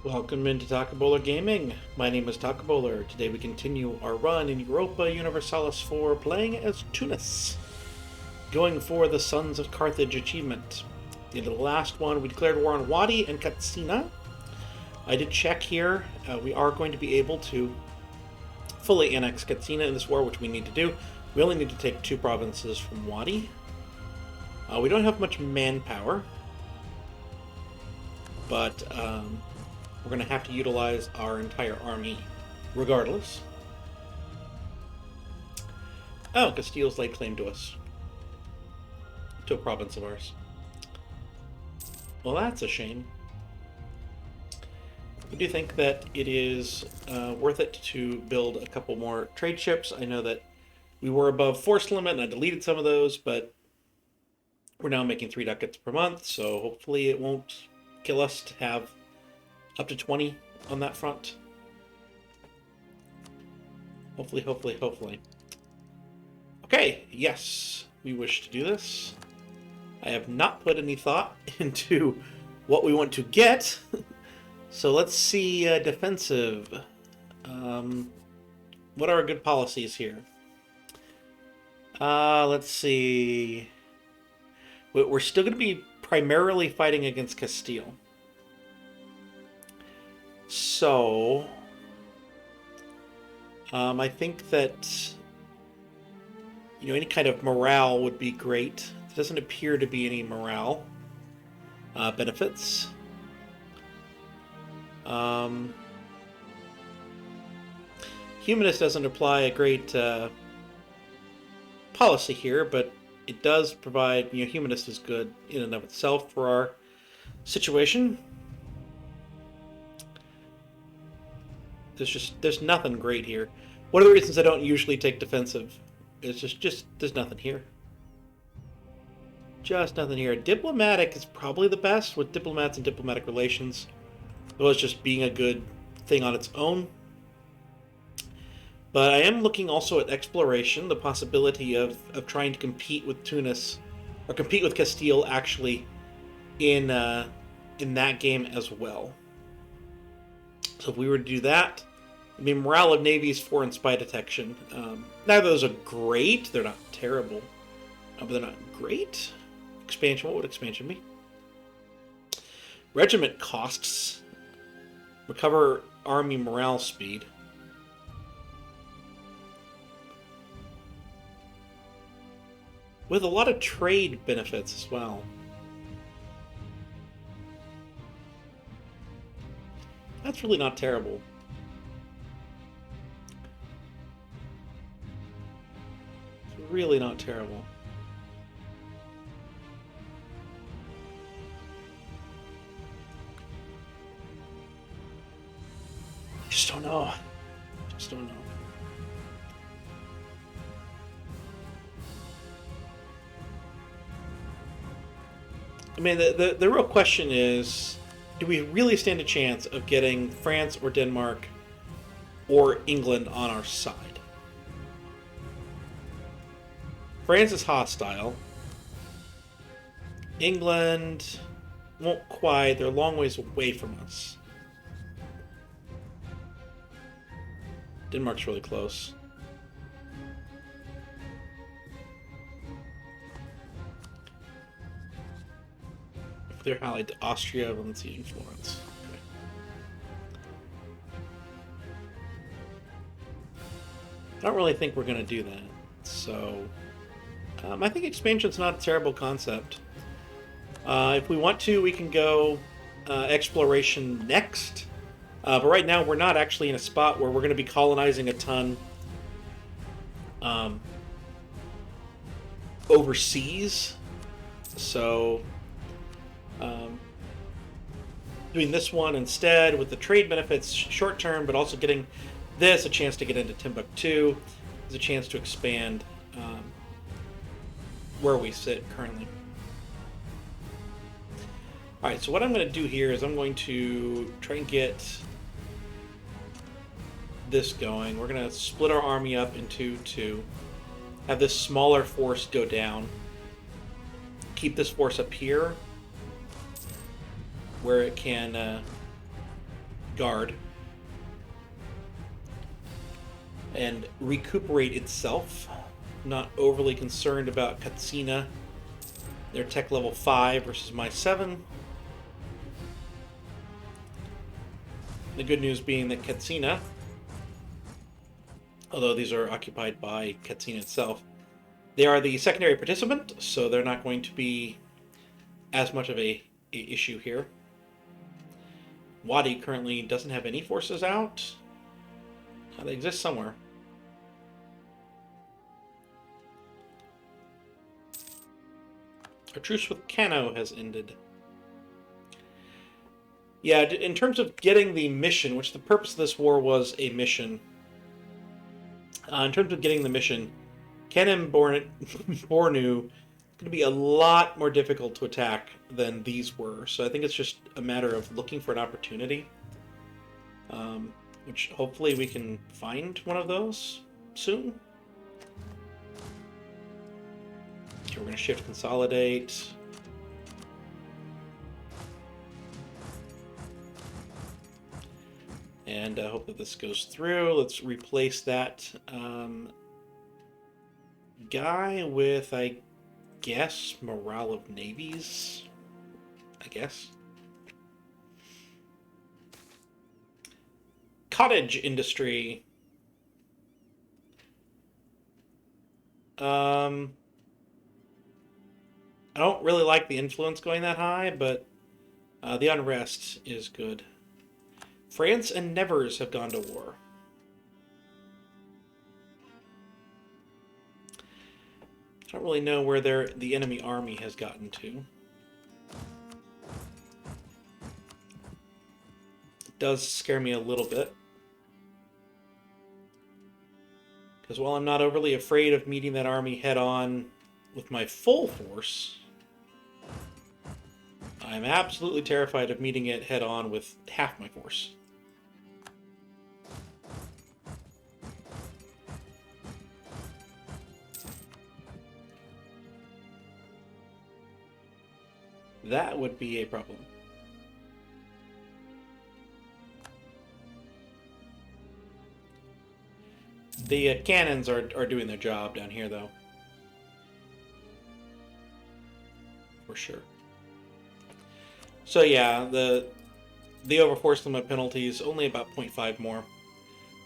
Welcome into Taco Bowler Gaming. My name is Taco Bowler. Today we continue our run in Europa Universalis 4 playing as Tunis, going for the Sons of Carthage achievement. In the last one we declared war on Wadi and Katsina. I did check here. We are going to be able to fully annex Katsina in this war, which we need to do. We only need to take 2 provinces from Wadi. We don't have much manpower, but we're going to have to utilize our entire army regardless. Oh, Castile's laid claim to us. To a province of ours. Well, that's a shame. I do think that it is worth it to build a couple more trade ships. I know that we were above force limit and I deleted some of those, but we're now making 3 ducats per month, so hopefully it won't kill us to have up to 20 on that front. Hopefully. Okay, yes, we wish to do this. I have not put any thought into what we want to get. So let's see defensive. What are our good policies here? Let's see. We're still going to be primarily fighting against Castile. So, I think that, any kind of morale would be great. There doesn't appear to be any morale benefits. Humanist doesn't apply a great policy here, but it does provide, humanist is good in and of itself for our situation. There's nothing great here. One of the reasons I don't usually take defensive is just there's nothing here. Just nothing here. Diplomatic is probably the best with diplomats and diplomatic relations. It was just being a good thing on its own. But I am looking also at exploration, the possibility of trying to compete with Tunis, or compete with Castile actually in that game as well. So if we were to do that, morale of navies, 4 and spy detection. Neither of those are great. They're not terrible, but they're not great. Expansion. What would expansion be? Regiment costs. Recover army morale speed. With a lot of trade benefits as well. That's really not terrible. It's really not terrible. I just don't know. The real question is, do we really stand a chance of getting France or Denmark or England on our side? France is hostile. England won't quite. They're a long ways away from us. Denmark's really close. If they're allied to Austria, let's see, influence. Okay. I don't really think we're going to do that. So, I think expansion's not a terrible concept. If we want to, we can go exploration next. But right now, we're not actually in a spot where we're going to be colonizing a ton overseas. So, doing this one instead with the trade benefits short term, but also getting this a chance to get into Timbuktu is a chance to expand where we sit currently. Alright, so what I'm going to do here is I'm going to try and get this going. We're going to split our army up into 2. Have this smaller force go down. Keep this force up here where it can guard and recuperate itself. Not overly concerned about Katsina. They're tech level 5 versus my 7. The good news being that Katsina, although these are occupied by Katsina itself, they are the secondary participant, so they're not going to be as much of a issue here. Wadi currently doesn't have any forces out. They exist somewhere. Our truce with Kano has ended. Yeah, in terms of getting the mission, which the purpose of this war was a mission. In terms of getting the mission, Kanem Bornu is going to be a lot more difficult to attack than these were. So I think it's just a matter of looking for an opportunity. Which hopefully we can find one of those soon. Okay, we're going to shift consolidate. And I hope that this goes through. Let's replace that guy with, I guess, morale of navies. I guess. Cottage industry. I don't really like the influence going that high, but the unrest is good. France and Nevers have gone to war. I don't really know where the enemy army has gotten to. It does scare me a little bit. Because while I'm not overly afraid of meeting that army head-on with my full force, I'm absolutely terrified of meeting it head-on with half my force. That would be a problem. The cannons are doing their job down here, though. For sure. So yeah, the overforce limit penalty is only about 0.5 more.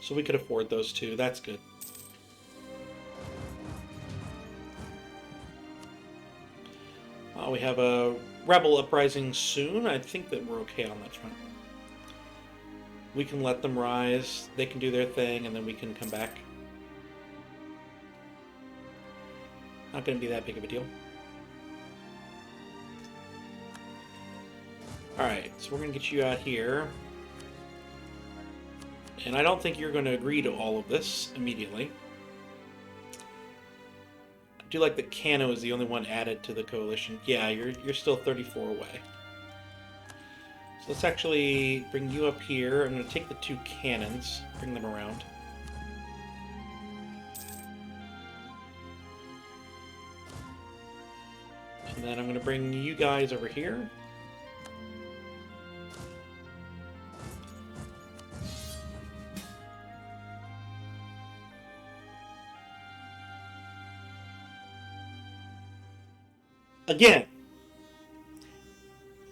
So we could afford those two. That's good. We have a rebel uprising soon. I think that we're okay on that front. We can let them rise. They can do their thing, and then we can come back. Not going to be that big of a deal. Alright, so we're going to get you out here. And I don't think you're going to agree to all of this immediately. I do like that Kano is the only one added to the coalition. Yeah, you're still 34 away. So let's actually bring you up here. I'm going to take the two cannons, bring them around. And then I'm going to bring you guys over here. Again,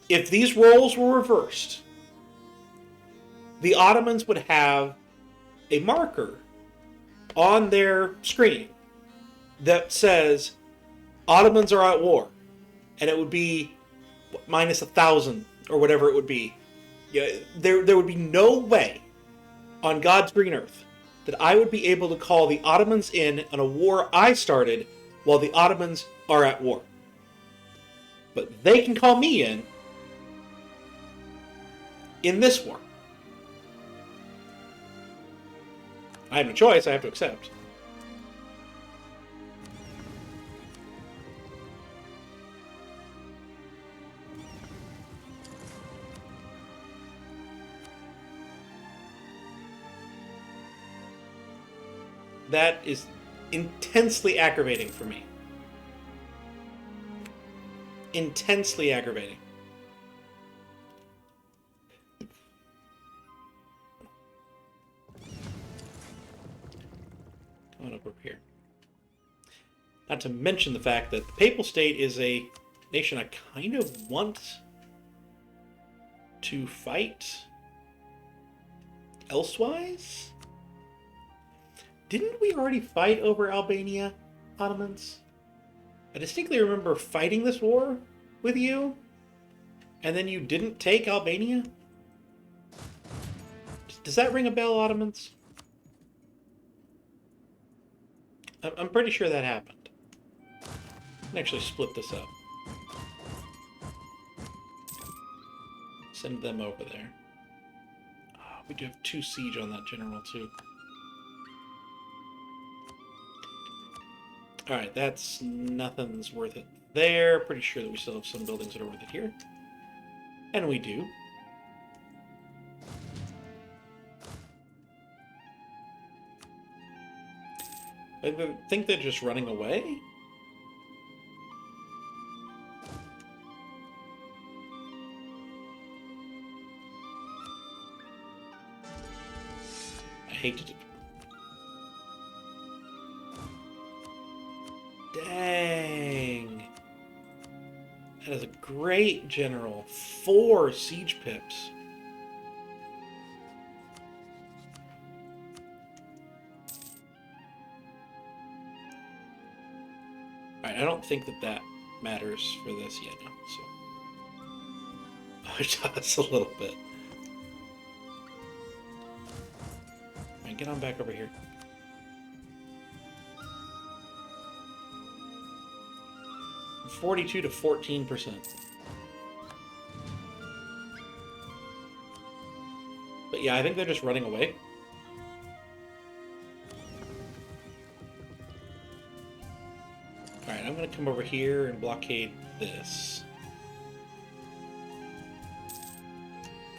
if these roles were reversed, the Ottomans would have a marker on their screen that says Ottomans are at war, and it would be minus 1,000 or whatever it would be. Yeah, there would be no way on God's green earth that I would be able to call the Ottomans in on a war I started while the Ottomans are at war. But they can call me in this war. I have no choice, I have to accept. That is intensely aggravating for me. Intensely aggravating. look over here. Not to mention the fact that the Papal State is a nation I kind of want to fight elsewise. Didn't we already fight over Albania, Ottomans? I distinctly remember fighting this war with you, and then you didn't take Albania? Does that ring a bell, Ottomans? I'm pretty sure that happened. I can actually split this up. Send them over there. Oh, we do have 2 siege on that general, too. Alright, that's nothing's worth it there. Pretty sure that we still have some buildings that are worth it here. And we do. I think they're just running away. I hate to do. Dang. That is a great general. 4 siege pips. Alright, I don't think that that matters for this yet, no, so. Oh, it does a little bit. Alright, get on back over here. From 42 to 14%. But yeah, I think they're just running away. Alright, I'm going to come over here and blockade this.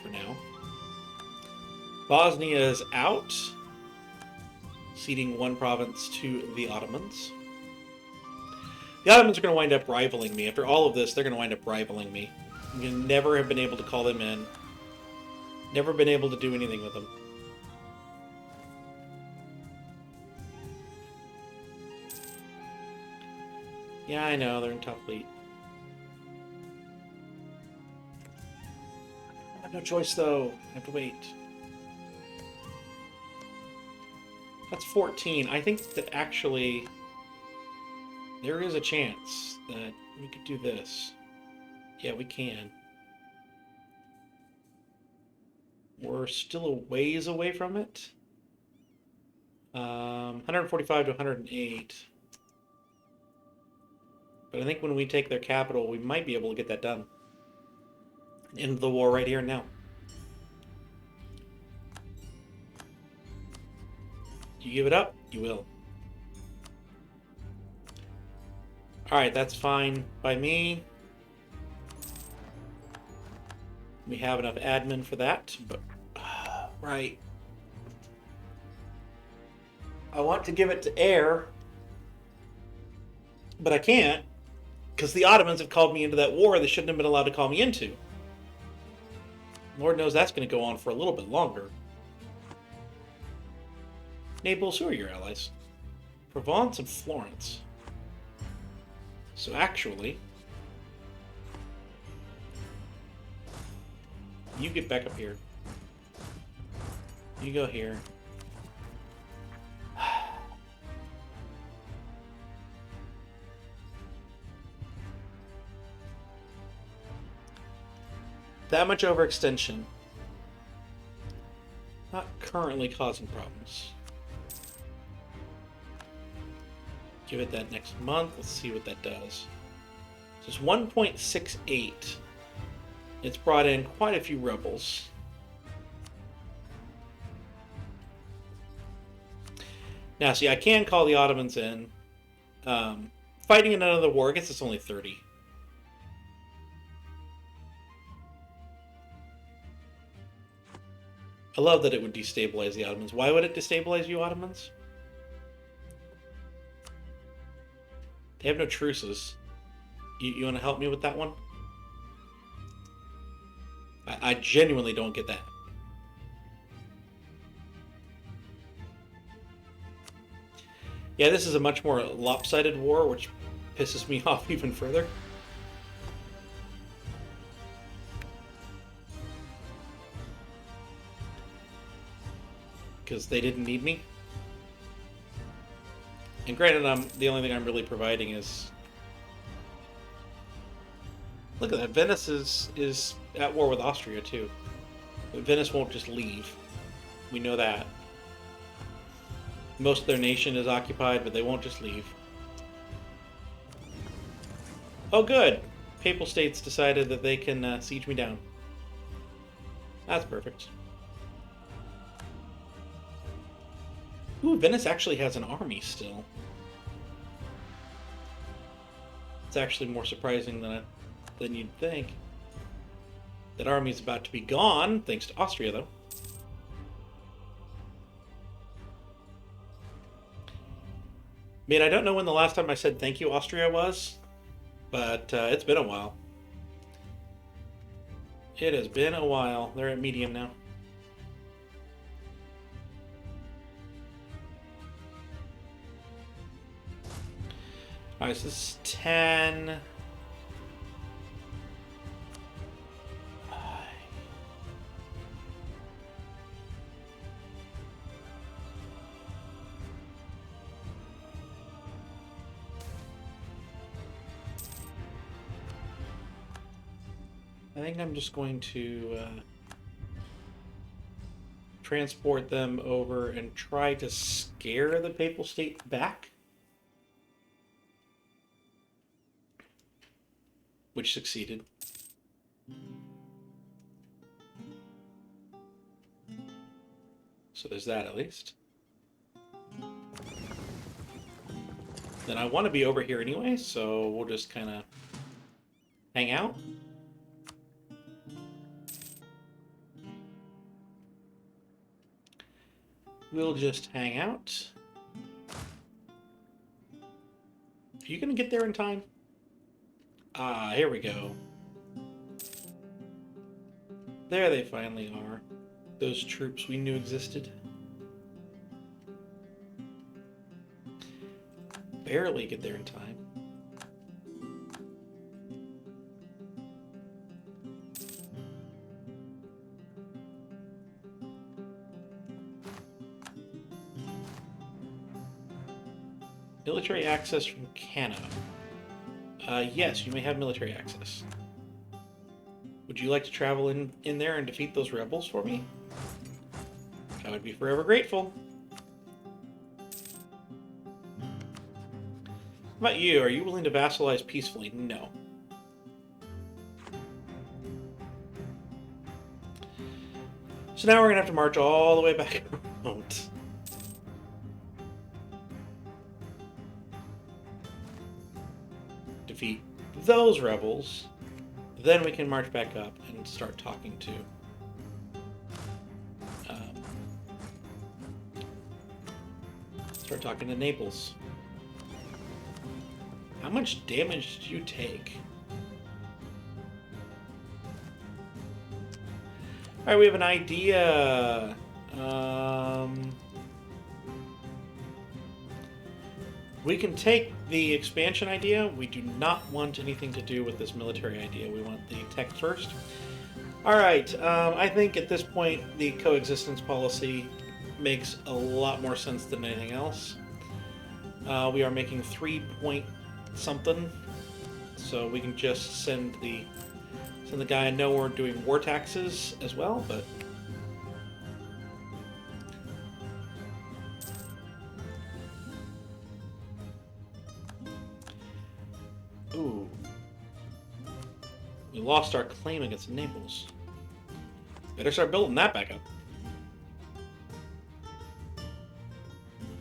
For now. Bosnia is out. Ceding 1 province to the Ottomans. The Ottomans are going to wind up rivaling me. After all of this, they're going to wind up rivaling me. I'm going to never have been able to call them in. Never been able to do anything with them. Yeah, I know, they're in top fleet. I have no choice, though. I have to wait. That's 14. I think that actually there is a chance that we could do this. Yeah, we can. We're still a ways away from it. 145 to 108. But I think when we take their capital, we might be able to get that done. End the war right here and now. You give it up, you will. Alright, that's fine by me. We have enough admin for that, but... right. I want to give it to air, but I can't, because the Ottomans have called me into that war they shouldn't have been allowed to call me into. Lord knows that's going to go on for a little bit longer. Naples, who are your allies? Provence and Florence. So actually, you get back up here. You go here. That much overextension. Not currently causing problems. Give it that next month. Let's see what that does. So it's 1.68. It's brought in quite a few rebels. Now, see, I can call the Ottomans in. Fighting in another war, I guess it's only 30. I love that it would destabilize the Ottomans. Why would it destabilize you, Ottomans? They have no truces. You want to help me with that one? I genuinely don't get that. Yeah, this is a much more lopsided war, which pisses me off even further. Because they didn't need me. And granted, the only thing I'm really providing is... Look at that, Venice is at war with Austria, too. But Venice won't just leave. We know that. Most of their nation is occupied, but they won't just leave. Oh, good! Papal states decided that they can siege me down. That's perfect. Ooh, Venice actually has an army still. It's actually more surprising than you'd think. That army's about to be gone, thanks to Austria, though. I mean, I don't know when the last time I said thank you, Austria, was, but it's been a while. It has been a while. They're at medium now. Alright, so this is 10. I think I'm just going to transport them over and try to scare the Papal State back. Which succeeded. So there's that at least. Then I want to be over here anyway, so we'll just kind of hang out. We'll just hang out. Are you going to get there in time? Ah, here we go. There they finally are. Those troops we knew existed. Barely get there in time. Military access from Canada. Yes, you may have military access. Would you like to travel in there and defeat those rebels for me? I would be forever grateful. How about you? Are you willing to vassalize peacefully? No. So now we're going to have to march all the way back around. Defeat those rebels. Then we can march back up and start talking to Naples. How much damage did you take? Alright, we have an idea. We can take the expansion idea. We do not want anything to do with this military idea. We want the tech first. Alright, I think at this point the coexistence policy makes a lot more sense than anything else. We are making 3 point something, so we can just send the guy. I know we're doing war taxes as well, but ooh, we lost our claim against Naples. Better start building that back up.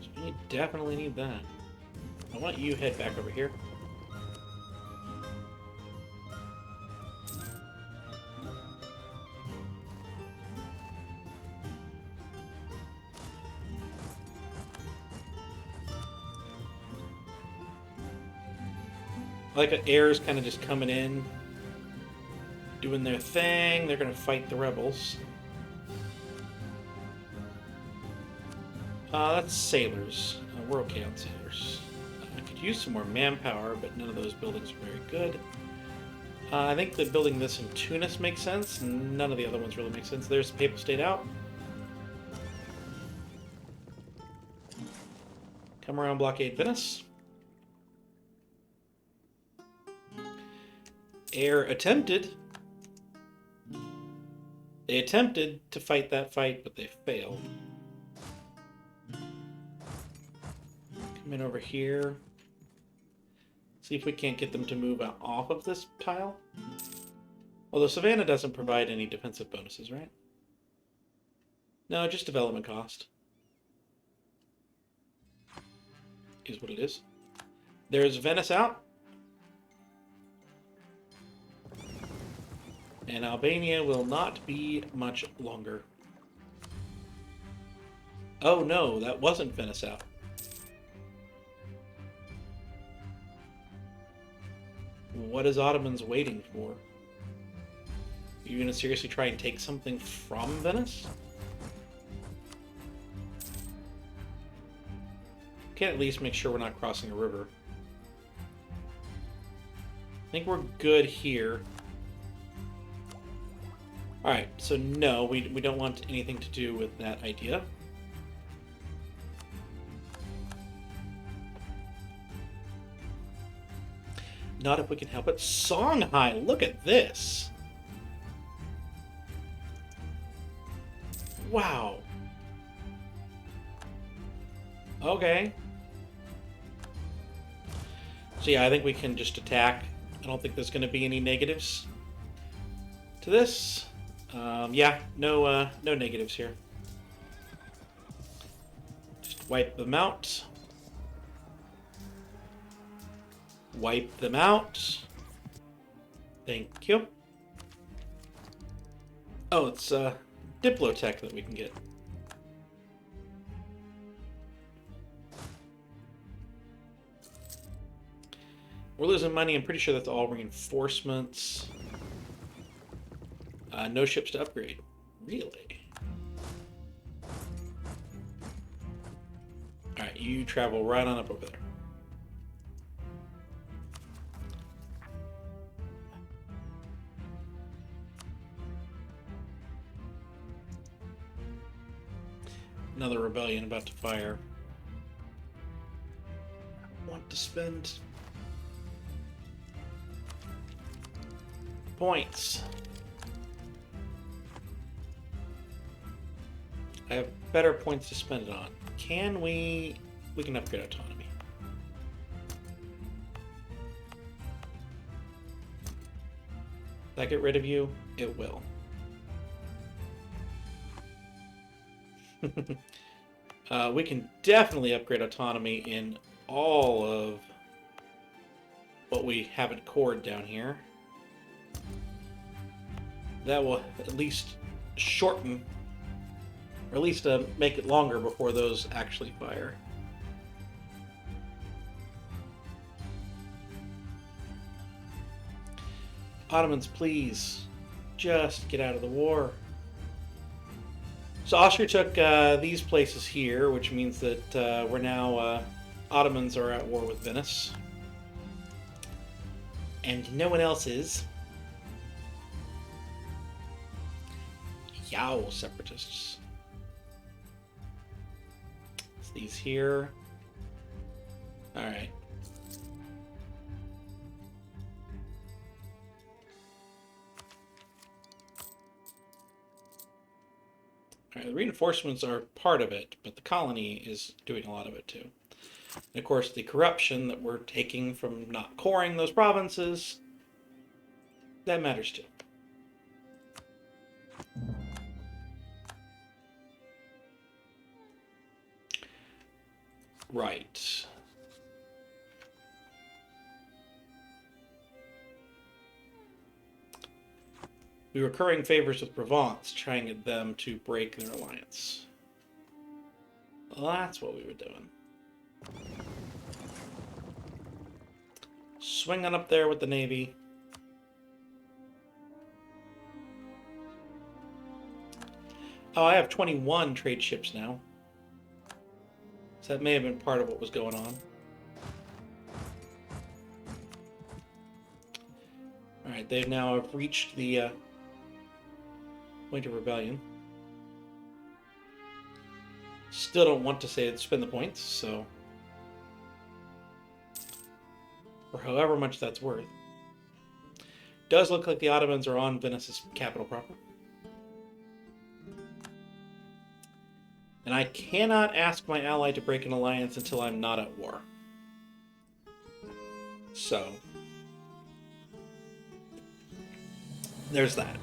So we definitely need that. I want you to head back over here. Like air's kind of just coming in, doing their thing. They're going to fight the rebels. That's sailors. we're okay on sailors. I could use some more manpower, but none of those buildings are very good. I think that building this in Tunis makes sense. None of the other ones really make sense. There's the Papal State out. Come around, blockade Venice. Air attempted. They attempted to fight that fight, but they failed. Come in over here. See if we can't get them to move off of this tile. Although Savannah doesn't provide any defensive bonuses, right? No, just development cost. Is what it is. There's Venice out. And Albania will not be much longer. Oh no, that wasn't Venice out. What is Ottomans waiting for? Are you going to seriously try and take something from Venice? Can at least make sure we're not crossing a river. I think we're good here. Alright, so no, we don't want anything to do with that idea. Not if we can help it. Songhai, look at this! Wow. Okay. So yeah, I think we can just attack. I don't think there's going to be any negatives to this. Yeah, no negatives here. Just wipe them out. Wipe them out. Thank you. Oh, it's Diplotech that we can get. We're losing money. I'm pretty sure that's all reinforcements. No ships to upgrade. Really? Alright, you travel right on up over there. Another rebellion about to fire. I want to spend points. I have better points to spend it on. Can we can upgrade autonomy. If I get rid of you, it will. We can definitely upgrade autonomy in all of what we haven't cored down here. That will at least shorten, or at least make it longer before those actually fire. Ottomans, please, just get out of the war. So Austria took these places here, which means that we're now, Ottomans are at war with Venice. And no one else is. Yow, separatists. It's these here. Alright. Alright, the reinforcements are part of it, but the colony is doing a lot of it too. And of course, the corruption that we're taking from not coring those provinces, that matters too. Right. We were currying favors with Provence, trying to get them to break their alliance. Well, that's what we were doing. Swing on up there with the Navy. Oh, I have 21 trade ships now. Is So that may have been part of what was going on. Alright, they've now reached the point of rebellion. Still don't want to say spend the points, so... for however much that's worth. Does look like the Ottomans are on Venice's capital proper. And I cannot ask my ally to break an alliance until I'm not at war. So... there's that.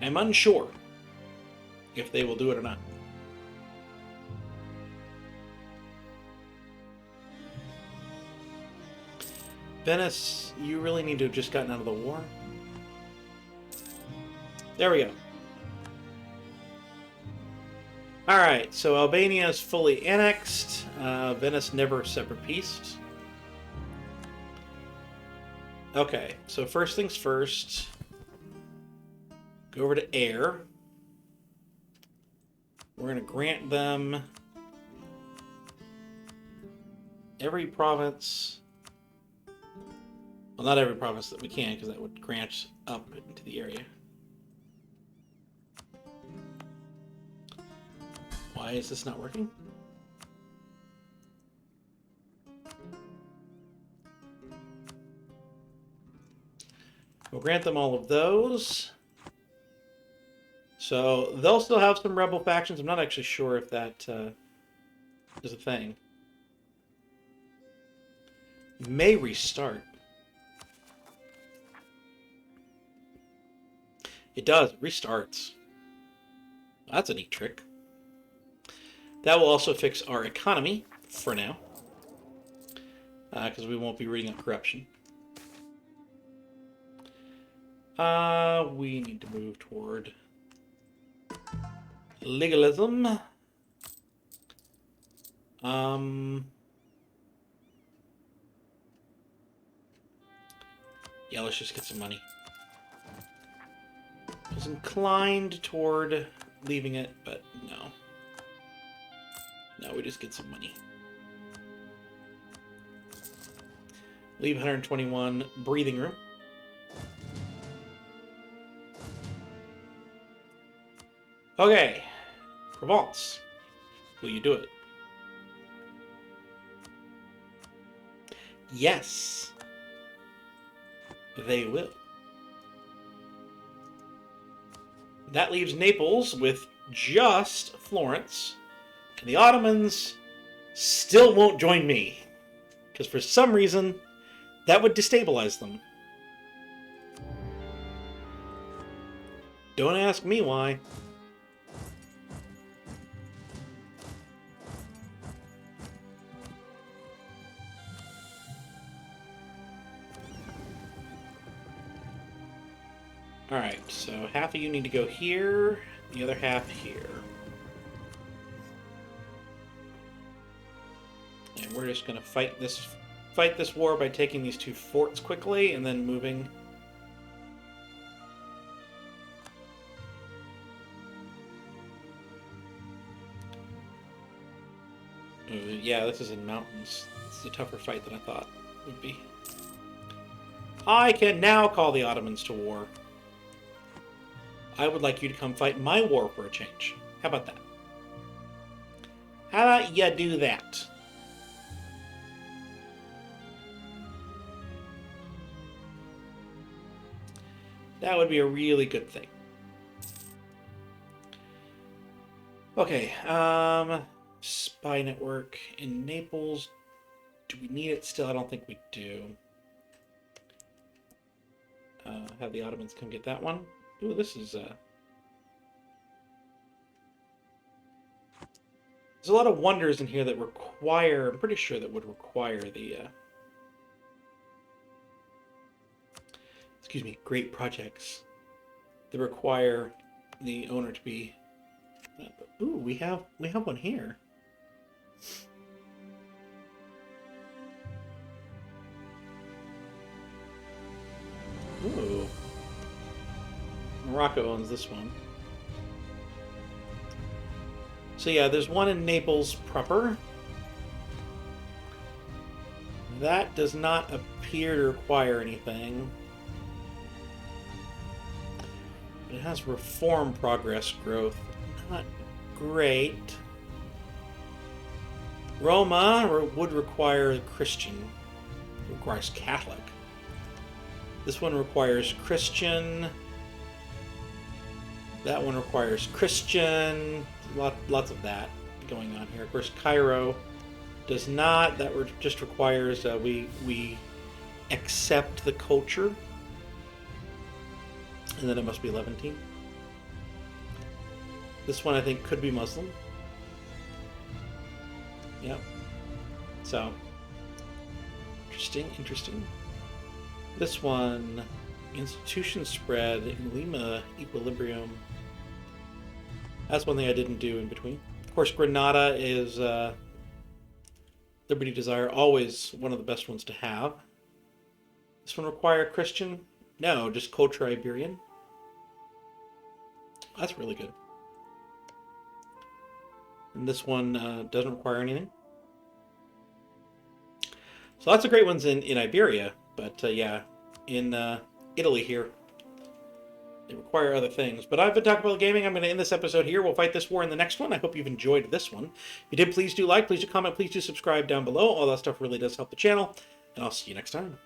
I'm unsure if they will do it or not. Venice, you really need to have just gotten out of the war. There we go. Alright, so Albania is fully annexed. Venice never separate peace. Okay, so first things first. Go over to air. We're going to grant them every province. Well, not every province that we can, because that would grant up into the area. Why is this not working? We'll grant them all of those. So they'll still have some rebel factions. I'm not actually sure if that is a thing. May restart. It does. It restarts. That's a neat trick. That will also fix our economy for now. Because we won't be reading up corruption. We need to move toward legalism. Yeah, let's just get some money. I was inclined toward leaving it, but no. No, we just get some money. Leave 121 breathing room. Okay. Provence. Will you do it? Yes. They will. That leaves Naples with just Florence. And the Ottomans still won't join me. Because for some reason, that would destabilize them. Don't ask me why. Alright, so half of you need to go here, the other half here. And we're just going to fight this war by taking these two forts quickly and then moving. Yeah, this is in mountains. This is a tougher fight than I thought it would be. I can now call the Ottomans to war. I would like you to come fight my war for a change. How about that? How about you do that? That would be a really good thing. Okay, spy network in Naples. Do we need it still? I don't think we do. Have the Ottomans come get that one. Ooh, this is, there's a lot of wonders in here that require, I'm pretty sure that would require the, excuse me, great projects that require the owner to be, ooh, we have one here. Ooh. Morocco owns this one. So yeah, there's one in Naples proper. That does not appear to require anything. But it has reform progress growth. Not great. Roma would require Christian. It requires Catholic. This one requires Christian. That one requires Christian. Lots of that going on here. Of course, Cairo does not. That just requires we accept the culture. And then it must be Levantine. This one I think could be Muslim. Yep. So, interesting. This one, institution spread in Lima equilibrium. That's one thing I didn't do in between. Of course, Granada is Liberty Desire, always one of the best ones to have. This one require Christian? No, just culture Iberian. That's really good. And this one doesn't require anything. So lots of great ones in Iberia, but yeah, in Italy here, they require other things. But I've been talking about gaming. I'm going to end this episode here. We'll fight this war in the next one. I hope you've enjoyed this one. If you did, please do like, please do comment, please do subscribe down below. All that stuff really does help the channel. And I'll see you next time.